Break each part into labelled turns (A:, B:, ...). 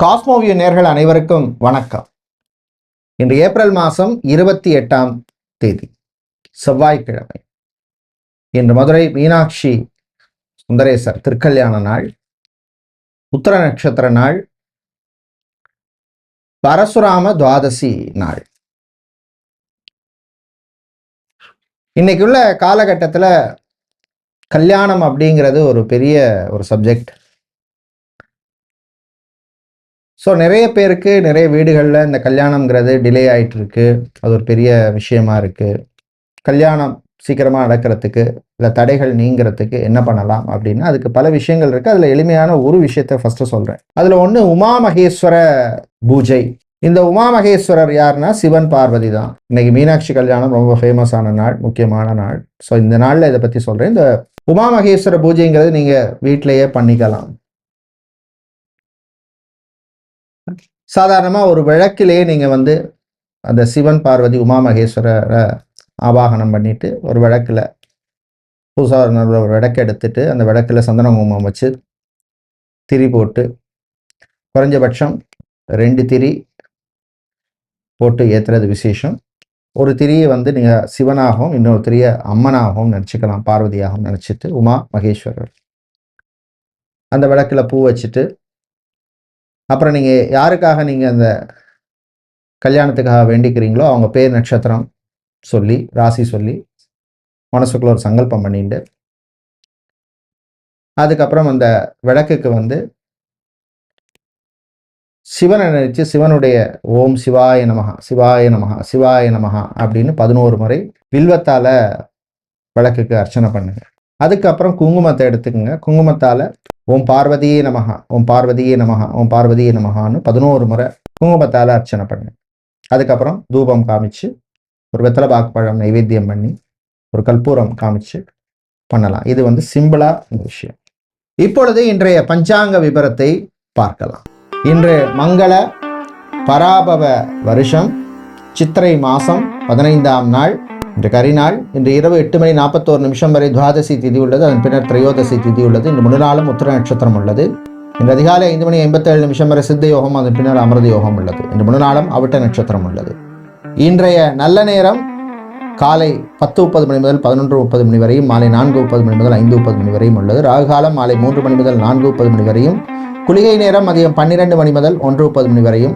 A: Cosmoview நேயர்கள் அனைவருக்கும் வணக்கம். இன்று ஏப்ரல் மாதம் 28ஆம் தேதி செவ்வாய்க்கிழமை. இன்று மதுரை மீனாட்சி சுந்தரேசர் திருக்கல்யாண நாள், உத்தர நட்சத்திர நாள், பரசுராம துவாதசி நாள். இன்னைக்குள்ள காலகட்டத்தில் கல்யாணம் அப்படிங்கிறது ஒரு பெரிய சப்ஜெக்ட். ஸோ நிறைய பேருக்கு நிறைய வீடுகளில் இந்த கல்யாணம்ங்கிறது டிலே ஆகிட்டு இருக்கு. அது ஒரு பெரிய விஷயமா இருக்குது. கல்யாணம் சீக்கிரமாக நடக்கிறதுக்கு இல்லை தடைகள் நீங்கிறதுக்கு என்ன பண்ணலாம் அப்படின்னா அதுக்கு பல விஷயங்கள் இருக்குது. அதில் எளிமையான ஒரு விஷயத்தை ஃபஸ்ட்டு சொல்கிறேன். அதில் ஒன்று உமா மகேஸ்வர பூஜை. இந்த உமா மகேஸ்வரர் யாருன்னா சிவன் பார்வதி தான். இன்னைக்கு மீனாட்சி கல்யாணம் ரொம்ப ஃபேமஸான நாள், முக்கியமான நாள். ஸோ இந்த நாளில் இதை பற்றி சொல்கிறேன். இந்த உமா மகேஸ்வர பூஜைங்கிறது நீங்கள் வீட்டிலையே பண்ணிக்கலாம். சாதாரணமாக ஒரு விளக்கிலேயே நீங்கள் அந்த சிவன் பார்வதி உமா மகேஸ்வரரை ஆவாகனம் பண்ணிட்டு ஒரு விளக்கில் புதுசாக ஒரு விளக்கு எடுத்துட்டு அந்த விளக்கில் சந்தன குங்குமம் வச்சு திரி போட்டு குறைஞ்சபட்சம் 2 திரி போட்டு ஏற்றுறது விசேஷம். ஒரு திரியை நீங்கள் சிவனாகவும் இன்னொரு திரியை அம்மனாகவும் நினச்சிக்கலாம், பார்வதியாகவும் நினச்சிட்டு உமா மகேஸ்வரர் அந்த விளக்கில் பூ வச்சுட்டு, அப்புறம் நீங்கள் யாருக்காக நீங்கள் அந்த கல்யாணத்துக்காக வேண்டிக்கிறீங்களோ அவங்க பேர் நட்சத்திரம் சொல்லி ராசி சொல்லி மனசுக்குள்ள ஒரு சங்கல்பம் பண்ணிட்டு, அதுக்கப்புறம் அந்த விளக்குக்கு சிவனை நினைச்சு சிவனுடைய ஓம் சிவாய நமஹா சிவாய நமஹா சிவாய நமஹா அப்படின்னு 11 முறை வில்வத்தால விளக்குக்கு அர்ச்சனை பண்ணுங்க. அதுக்கப்புறம் குங்குமத்தை எடுத்துக்கோங்க. குங்குமத்தால ஓம் பார்வதியே நமஹா ஓம் பார்வதியே நமஹா ஓம் பார்வதியே நமஹான்னு 11 முறை குங்குமத்தால அர்ச்சனை பண்ணுங்க. அதுக்கப்புறம் தூபம் காமிச்சு ஒரு வெத்தலை பாக்கு பழம் நைவேத்தியம் பண்ணி ஒரு கற்பூரம் காமிச்சு பண்ணலாம். இது சிம்பிளா இந்த விஷயம். இப்பொழுது இன்றைய பஞ்சாங்க விபரத்தை பார்க்கலாம். இன்று மங்கள பராபவ வருஷம் சித்திரை மாசம் 15ஆம் நாள். இன்று கரிநாள். இன்று இரவு 8:41 வரை துவாதசி திதி உள்ளது. அதன் பின்னர் திரையோதசி திதி உள்ளது. இன்று முழுநாளும் உத்திர நட்சத்திரம் உள்ளது. இன்று அதிகாலை 5:57 வரை சித்த யோகம், அதன் பின்னர் அமிர்த யோகம் உள்ளது. இன்று முழுநாளும் அவிட்ட நட்சத்திரம் உள்ளது. இன்றைய நல்ல நேரம் காலை 10:30 மணி முதல் 11:30 மணி வரையும், மாலை 4:30 மணி முதல் 5:30 மணி வரையும் உள்ளது. ராகுகாலம் மாலை 3 மணி முதல் 4:30 மணி வரையும், குளிகை நேரம் மதியம் 12 மணி முதல் 1:30 மணி வரையும்,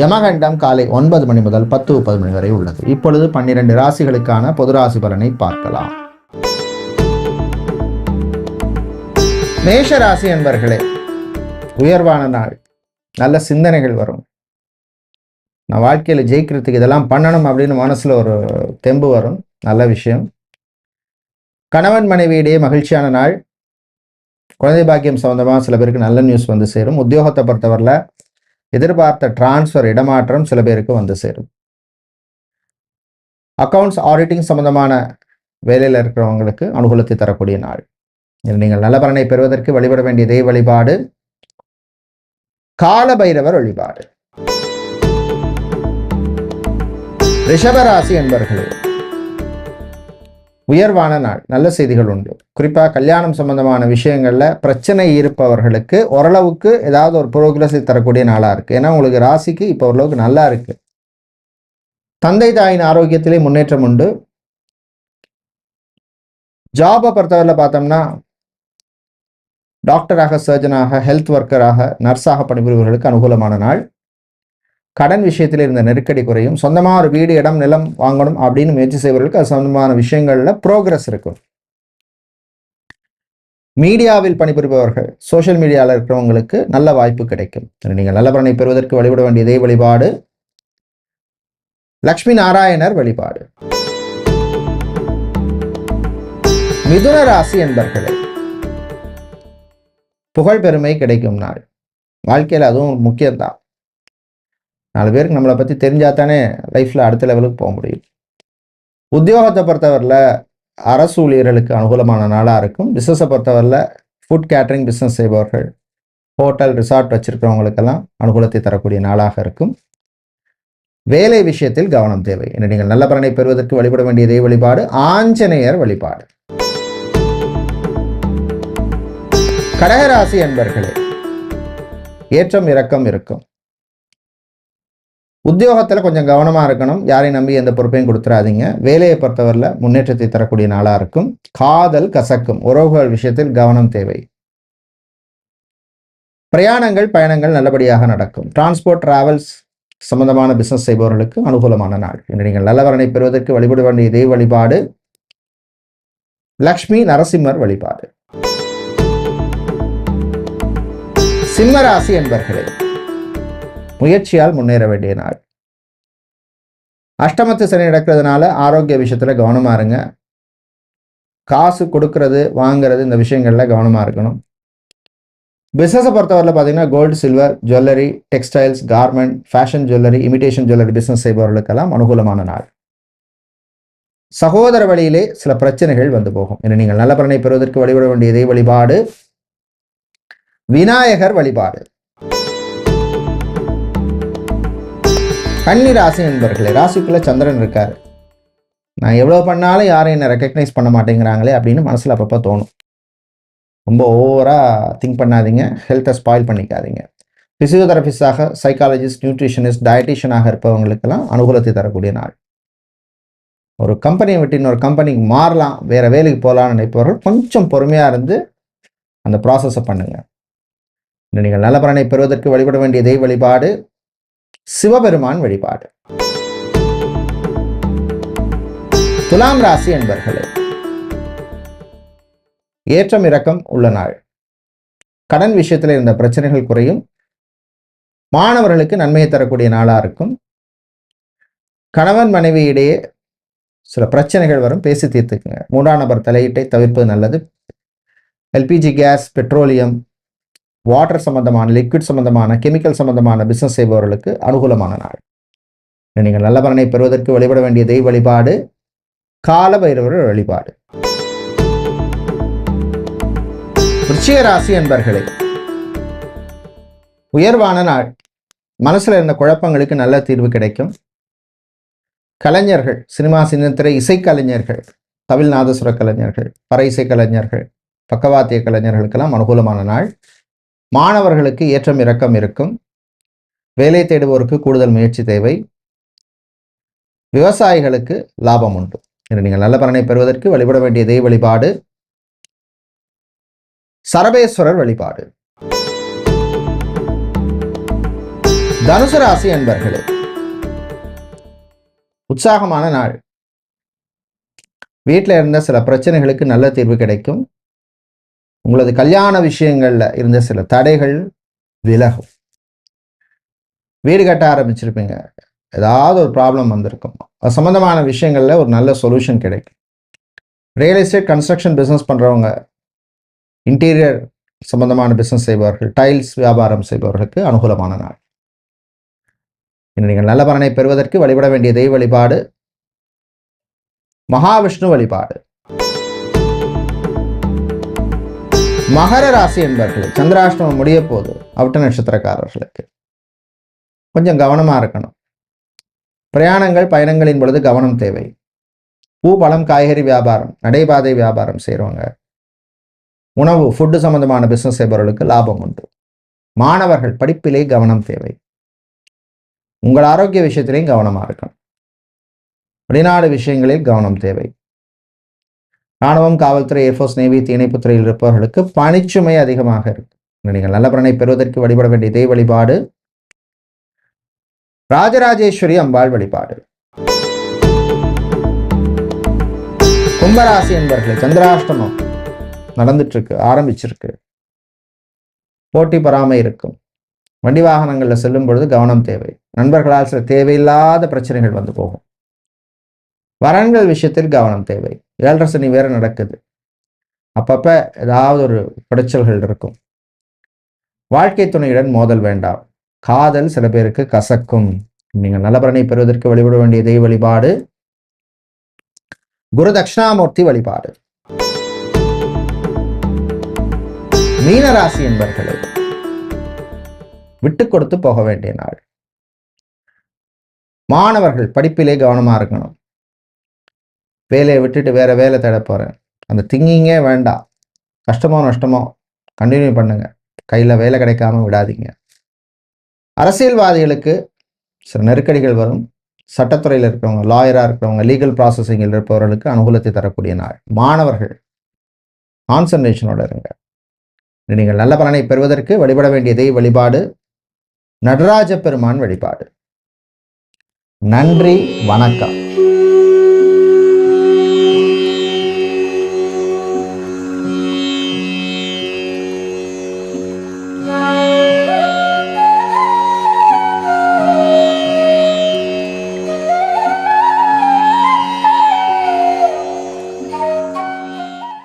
A: யமகண்டம் காலை 9 மணி முதல் 10:30 மணி வரை உள்ளது. இப்பொழுது 12 ராசிகளுக்கான பொது ராசி பலனை பார்க்கலாம். மேஷ ராசி என்பர்களே, உயர்வான நாள். நல்ல சிந்தனைகள் வரும். நான் வாழ்க்கையில் ஜெயிக்கிறதுக்கு இதெல்லாம் பண்ணணும் அப்படின்னு மனசுல ஒரு தெம்பு வரும். நல்ல விஷயம். கணவன் மனைவியிடையே மகிழ்ச்சியான நாள். குழந்தை பாக்கியம் சம்பந்தமாக சில பேருக்கு நல்ல நியூஸ் சேரும். உத்தியோகத்தை பொறுத்தவரையில் எதிர்பார்த்த டிரான்ஸ்ஃபர் இடமாற்றம் சில பேருக்கு சேரும். அக்கவுண்ட்ஸ் ஆடிட்டிங் சம்பந்தமான வேலையில் இருக்கிறவங்களுக்கு அனுகூலத்தை தரக்கூடிய நாள். நீங்கள் நல்ல பலனை பெறுவதற்கு வழிபட வேண்டிய தெய்வ வழிபாடு கால பைரவர் வழிபாடு. ரிஷபராசி என்பர்களே, உயர்வான நாள். நல்ல செய்திகள் உண்டு. குறிப்பாக கல்யாணம் சம்பந்தமான விஷயங்கள்ல பிரச்சனை இருப்பவர்களுக்கு ஓரளவுக்கு ஏதாவது ஒரு புரோகிரஸை தரக்கூடிய நாளா இருக்கு. ஏன்னா உங்களுக்கு ராசிக்கு இப்போ ஓரளவுக்கு நல்லா இருக்கு. தந்தை தாயின் ஆரோக்கியத்திலே முன்னேற்றம் உண்டு. ஜாபை பொறுத்தவரையில் பார்த்தோம்னா டாக்டராக, சர்ஜனாக, ஹெல்த் ஒர்க்கராக, நர்ஸாக பணிபுரிபவர்களுக்கு அனுகூலமான நாள். கடன் விஷயத்தில் இருந்த நெருக்கடி குறையும். சொந்தமாக ஒரு வீடு, இடம், நிலம் வாங்கணும் அப்படின்னு முயற்சி செய்வர்களுக்கு அது சொந்தமான விஷயங்கள்ல ப்ரோக்ரஸ் இருக்கும். மீடியாவில் பணிபுரிபவர்கள், சோசியல் மீடியாவில் இருக்கிறவங்களுக்கு நல்ல வாய்ப்பு கிடைக்கும். நீங்கள் நல்ல பலனை பெறுவதற்கு வழிபட வேண்டிய இதே வழிபாடு லக்ஷ்மி நாராயணர் வழிபாடு. மிதுன ராசி என்பர்களே, புகழ் பெருமை கிடைக்கும் நாள். வாழ்க்கையில் அதுவும் முக்கியம்தான். 4 பேருக்கு நம்மளை பற்றி தெரிஞ்சாத்தானே லைஃப்பில் அடுத்த லெவலுக்கு போக முடியும். உத்தியோகத்தை பொறுத்தவரையில் அரசு ஊழியர்களுக்கு அனுகூலமான நாளாக இருக்கும். பிஸ்னஸை பொறுத்தவரையில் ஃபுட் கேட்டரிங் பிஸ்னஸ் செய்பவர்கள், ஹோட்டல், ரிசார்ட் வச்சிருக்கிறவங்களுக்கெல்லாம் அனுகூலத்தை தரக்கூடிய நாளாக இருக்கும். வேலை விஷயத்தில் கவனம் தேவை. என்று நீங்கள் நல்ல பலனை பெறுவதற்கு வழிபட வேண்டிய தெய்வ வழிபாடு ஆஞ்சநேயர் வழிபாடு. கடகராசி என்பர்களே, ஏற்றம் இறக்கம் இருக்கும். உத்தியோகத்தில் கொஞ்சம் கவனமாக இருக்கணும். யாரையும் நம்பி எந்த பொறுப்பையும் கொடுத்துடாதீங்க. வேலையை பொறுத்தவரையில் முன்னேற்றத்தை தரக்கூடிய நாளாக இருக்கும். காதல் கசக்கும். உறவுகள் விஷயத்தில் கவனம் தேவை. பிரயாணங்கள் பயணங்கள் நல்லபடியாக நடக்கும். டிரான்ஸ்போர்ட் டிராவல்ஸ் சம்பந்தமான பிசினஸ் செய்பவர்களுக்கு அனுகூலமான நாள். இன்று நீங்கள் நல்லவரனை பெறுவதற்கு வழிபட வேண்டிய தெய்வ வழிபாடு லக்ஷ்மி நரசிம்மர் வழிபாடு. சிம்மராசி என்பர்களே, முயற்சியால் முன்னேற வேண்டிய நாள். அஷ்டமத்து சனி நடக்கிறதுனால ஆரோக்கிய விஷயத்துல கவனமா இருங்க. காசு கொடுக்கறது வாங்கிறது இந்த விஷயங்கள்ல கவனமா இருக்கணும். பிசினஸை பொறுத்தவரையில் பார்த்தீங்கன்னா gold silver jewellery textiles garment fashion jewellery imitation jewellery business செய்பவர்களுக்கெல்லாம் அனுகூலமான நாள். சகோதர வழியிலே சில பிரச்சனைகள் வந்து போகும். என நீங்கள் நல்ல பலனை பெறுவதற்கு வழிபட வேண்டிய தெய்வ வழிபாடு விநாயகர் வழிபாடு. கன்னி ராசி நண்பர்களே, ராசிக்குள்ள சந்திரன் இருக்காரு. நான் எவ்வளவு பண்ணாலும் யாரும் என்ன ரெக்கக்னைஸ் பண்ண மாட்டேங்கிறாங்களே அப்படின்னு மனசுல அப்பப்போ தோணும். ரொம்ப ஓவரா திங்க் பண்ணாதீங்க. ஹெல்த்தை ஸ்பாயில் பண்ணிக்காதீங்க. பிசியோதெரபிஸ்டாக சைக்காலஜிஸ்ட் நியூட்ரிஷனிஸ்ட் டயட்டிஷியனாக இருப்பவங்களுக்கெல்லாம் அனுகூலத்தை தரக்கூடிய நாள். ஒரு கம்பெனியை விட்டு இன்னொரு கம்பெனிக்கு மாறலாம், வேற வேலைக்கு போகலான்னு நினைப்பவர்கள் கொஞ்சம் பொறுமையா இருந்து அந்த ப்ராசஸை பண்ணுங்க. நீங்கள் நல்ல பலனை பெறுவதற்கு வழிபட வேண்டிய தெய்வ வழிபாடு சிவபெருமான் வழிபாடு. துலாம் ராசி என்பர்களே, ஏற்றம் இறக்கம் உள்ள நாள். கடன் விஷயத்தில் இருந்த பிரச்சனைகள் குறையும். மாணவர்களுக்கு நன்மையை தரக்கூடிய நாளா இருக்கும். கணவன் மனைவி இடையே சில பிரச்சனைகள் வரும், பேசி தீர்த்துக்குங்க. மூன்றாம் நபர் தலையீட்டை தவிர்ப்பது நல்லது. எல்பிஜி கேஸ் பெட்ரோலியம் வாட்டர் சம்பந்தமான லிக்விட் சம்பந்தமான கெமிக்கல் சம்பந்தமான பிசினஸ் செய்பவர்களுக்கு அனுகூலமான நாள். நீங்கள் நல்ல பலனை பெறுவதற்கு வழிபட வேண்டிய தெய்வ வழிபாடு கால பைரவர் வழிபாடு. விருச்சிக ராசி என்பர்களே, உயர்வான நாள். மனசுல இருந்த குழப்பங்களுக்கு நல்ல தீர்வு கிடைக்கும். கலைஞர்கள், சினிமா சின்னத்திரை இசைக்கலைஞர்கள், தவில் நாதசுர கலைஞர்கள், பறை இசை கலைஞர்கள், பக்கவாத்திய கலைஞர்களுக்கெல்லாம் அனுகூலமான நாள். மாணவர்களுக்கு ஏற்றம் இறக்கம் இருக்கும். வேலை தேடுவோருக்கு கூடுதல் முயற்சி தேவை. விவசாயிகளுக்கு லாபம் உண்டு. என்று நீங்கள் நல்ல பலனை பெறுவதற்கு வழிபட வேண்டிய தெய்வ வழிபாடு சரபேஸ்வரர் வழிபாடு. தனுசு ராசி அன்பர்களே, உற்சாகமான நாள். வீட்டில் இருந்த சில பிரச்சனைகளுக்கு நல்ல தீர்வு கிடைக்கும். உங்களது கல்யாண விஷயங்கள்ல இருந்த சில தடைகள் விலகும். வீடு கட்ட ஆரம்பிச்சிருப்பீங்க, ஏதாவது ஒரு ப்ராப்ளம் வந்திருக்கும். அது சம்பந்தமான விஷயங்கள்ல ஒரு நல்ல சொல்யூஷன் கிடைக்கும். ரியல் எஸ்டேட் கன்ஸ்ட்ரக்ஷன் பிசினஸ் பண்றவங்க, இன்டீரியர் சம்பந்தமான பிசினஸ் செய்பவர்கள், டைல்ஸ் வியாபாரம் செய்பவர்களுக்கு அனுகூலமான நாள். நீங்கள் நல்ல பலனை பெறுவதற்கு வழிபட வேண்டிய தெய்வ வழிபாடு மகாவிஷ்ணு வழிபாடு. மகர ராசி என்பவர்களே, சந்திராஷ்டமம் முடிய போது அவிட்ட நட்சத்திரக்காரர்களுக்கு கொஞ்சம் கவனமா இருக்கணும். பிரயாணங்கள் பயணங்களின் பொழுது கவனம் தேவை. பூ பழம் காய்கறி வியாபாரம் நடைபாதை வியாபாரம் செய்கிறவங்க, உணவு ஃபுட்டு சம்பந்தமான பிசினஸ் செய்பவர்களுக்கு லாபம் உண்டு. மாணவர்கள் படிப்பிலே கவனம் தேவை. உங்கள் ஆரோக்கிய விஷயத்திலையும் கவனமா இருக்கணும். வெளிநாடு விஷயங்களில் கவனம் தேவை. ராணுவம் காவல்துறை ஏர்ஃபோர்ஸ் நேவி தீயணைப்புத் துறையில் இருப்பவர்களுக்கு பணிச்சுமை அதிகமாக இருக்கு. நீங்கள் நல்ல பலனை பெறுவதற்கு வழிபட வேண்டிய தெய்வ வழிபாடு ராஜராஜேஸ்வரி அம்பாள் வழிபாடு. கும்பராசி என்பவர்களே, சந்திராஷ்டமம் நடந்துட்டு இருக்கு, ஆரம்பிச்சிருக்கு. போட்டி பொறாமை இருக்கும். வண்டி வாகனங்கள்ல செல்லும் பொழுது கவனம் தேவை. நண்பர்களால் சில தேவையில்லாத பிரச்சனைகள் வந்து போகும். வரன்கள் விஷயத்தில் கவனம் தேவை. 7.5 சனி வேற நடக்குது. அப்பப்ப ஏதாவது ஒரு குடைச்சல்கள் இருக்கும். வாழ்க்கை துணையுடன் மோதல் வேண்டாம். காதல் சில பேருக்கு கசக்கும். நீங்கள் நல்ல பலனை பெறுவதற்கு வழிபட வேண்டிய தெய்வ வழிபாடு குரு தட்சிணாமூர்த்தி வழிபாடு. மீனராசி என்பவர்களே, விட்டு கொடுத்து போக வேண்டிய நாள். மாணவர்கள் படிப்பிலே கவனமா இருக்கணும். வேலையை விட்டுட்டு வேற வேலை தேட போறேன், அந்த திங்கிங்கே வேண்டாம். கஷ்டமோ நஷ்டமோ கண்டினியூ பண்ணுங்க. கையில வேலை கிடைக்காம விடாதீங்க. அரசியல்வாதிகளுக்கு சில நெருக்கடிகள் வரும். சட்டத்துறையில் இருக்கிறவங்க, லாயராக இருக்கிறவங்க, லீகல் ப்ராசஸிங்கில் இருப்பவர்களுக்கு அனுகூலத்தை தரக்கூடிய நாள். மாணவர்கள் கான்சன்ட்ரேஷனோட இருங்க. நீங்கள் நல்ல பலனை பெறுவதற்கு வழிபட வேண்டிய தெய்வ வழிபாடு நடராஜ பெருமான் வழிபாடு. நன்றி, வணக்கம்.